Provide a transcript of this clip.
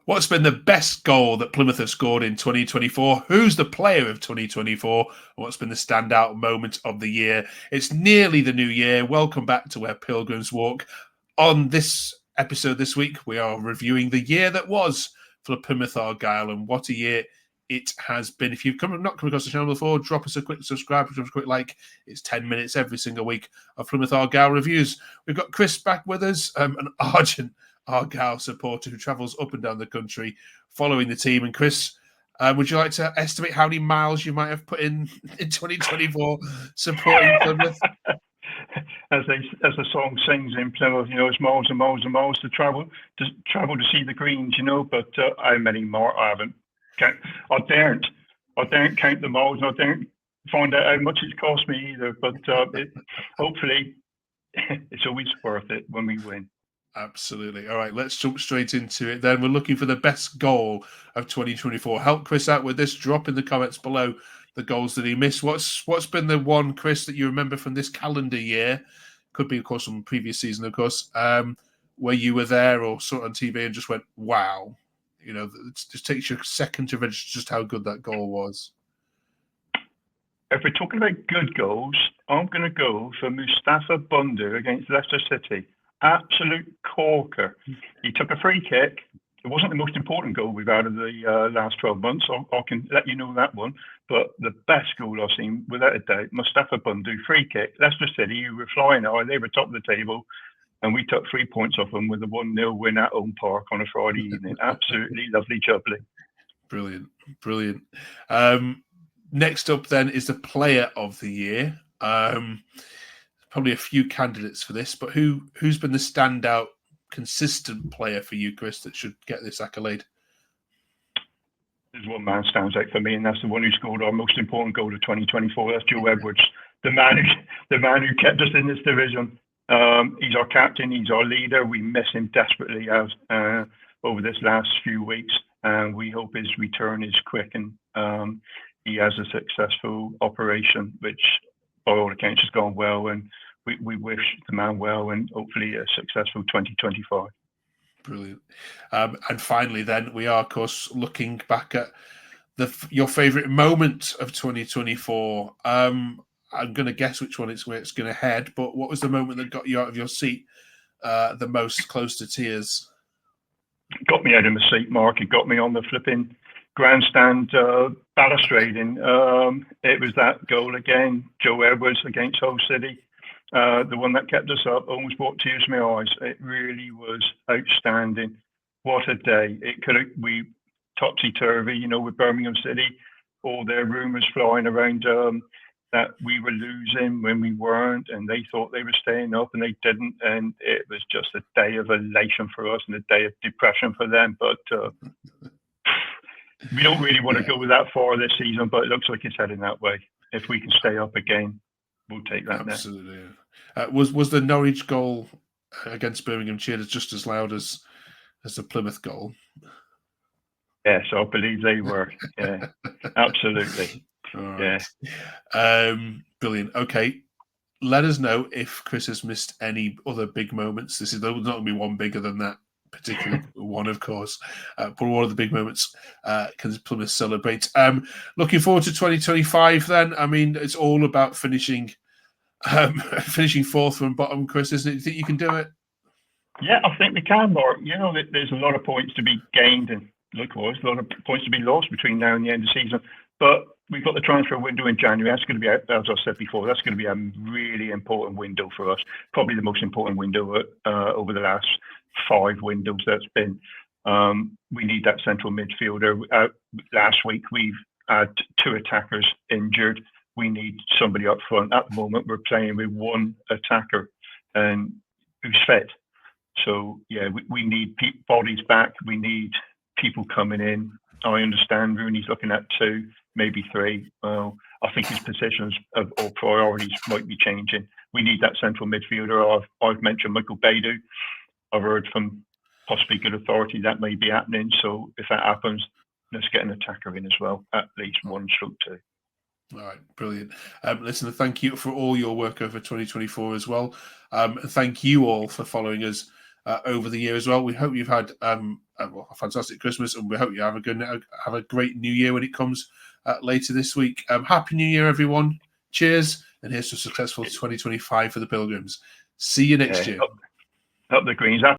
What's been the best goal that Plymouth have scored in 2024? Who's the player of 2024? And what's been the standout moment of the year? It's nearly the new year. Welcome back to Where Pilgrims Walk. On this episode this week, we are reviewing the year that was for Plymouth Argyle, and what a year it has been. If you've not come across the channel before, drop us a quick subscribe, drop us a quick like. It's 10 minutes every single week of Plymouth Argyle reviews. We've got Chris back with us, an ardent Argyle supporter who travels up and down the country following the team. And Chris, would you like to estimate how many miles you might have put in 2024 supporting Plymouth? As the song sings in Plymouth, it's miles and miles and miles to travel to see the greens, but how many more? I haven't. I daren't count the miles, and I daren't find out how much it's cost me either. But hopefully, it's always worth it when we win. Absolutely. All right, let's jump straight into it then. We're looking for the best goal of 2024. Help Chris out with this. Drop in the comments below the goals that he missed. What's been the one, Chris, that you remember from this calendar year? Could be, of course, from the previous season, of course, where you were there or saw it on TV and just went, wow. It just takes you a second to register just how good that goal was. If we're talking about good goals, I'm going to go for Mustapha Bundu against Leicester City. Absolute corker. He took a free kick. It wasn't the most important goal we've had of the last 12 months. I can let you know that one. But the best goal I've seen, without a doubt, Mustapha Bundu, free kick. Leicester City, who were flying high, they were top of the table. And we took 3 points off them with a 1-0 win at home park on a Friday evening. Absolutely lovely jubbly. Brilliant. Next up then is the player of the year. Probably a few candidates for this, but who's been the standout, consistent player for you, Chris, that should get this accolade? There's one man stands out for me, and that's the one who scored our most important goal of 2024. That's Joe Edwards, the man who kept us in this division. He's our captain. He's our leader. We miss him desperately over this last few weeks, and we hope his return is quick and he has a successful operation, which by all accounts has gone well, and we wish the man well and hopefully a successful 2025. Brilliant. And finally, then, we are, of course, looking back at your favourite moment of 2024. I'm going to guess which one where it's going to head, but what was the moment that got you out of your seat the most, close to tears? It got me out of my seat, Mark. It got me on the flipping grandstand balustrade. It was that goal again, Joe Edwards against Hull City. The one that kept us up, almost brought tears to my eyes. It really was outstanding. What a day. We topsy-turvy, with Birmingham City, all their rumours flying around that we were losing when we weren't, and they thought they were staying up and they didn't. And it was just a day of elation for us and a day of depression for them. But we don't really want to go that far this season, but it looks like it's heading that way. If we can stay up again, we'll take that. Absolutely. Was the Norwich goal against Birmingham cheered just as loud as the Plymouth goal? Yes, I believe they were. Yeah, absolutely. Right. Yeah. Brilliant. Okay. Let us know if Chris has missed any other big moments. There's not going to be one bigger than that particular one, of course. But one of the big moments can Plymouth celebrate. Looking forward to 2025 then. I mean, it's all about finishing fourth from bottom, Chris, isn't it? Do you think you can do it? Yeah, I think we can, Mark. There's a lot of points to be gained and likewise a lot of points to be lost between now and the end of the season. But we've got the transfer window in January. That's going to be, as I said before, that's going to be a really important window for us. Probably the most important window over the last 5 windows that's been. We need that central midfielder. Last week, we've had 2 attackers injured. We need somebody up front. At the moment, we're playing with 1 attacker and who's fit. So, yeah, we need bodies back. We need people coming in. I understand Rooney's looking at 2, maybe 3. Well, I think his positions or priorities might be changing. We need that central midfielder. I've mentioned Michael Baidoo. I've heard from possibly good authority that may be happening. So if that happens, let's get an attacker in as well, at least 1/2. All right, brilliant. Listen, thank you for all your work over 2024 as well. Thank you all for following us over the year as well. We hope you've had a fantastic Christmas, and we hope you have a great New Year when it comes later this week. Happy New Year, everyone. Cheers, and here's to a successful 2025 for the Pilgrims. See you next year. Up the Greens.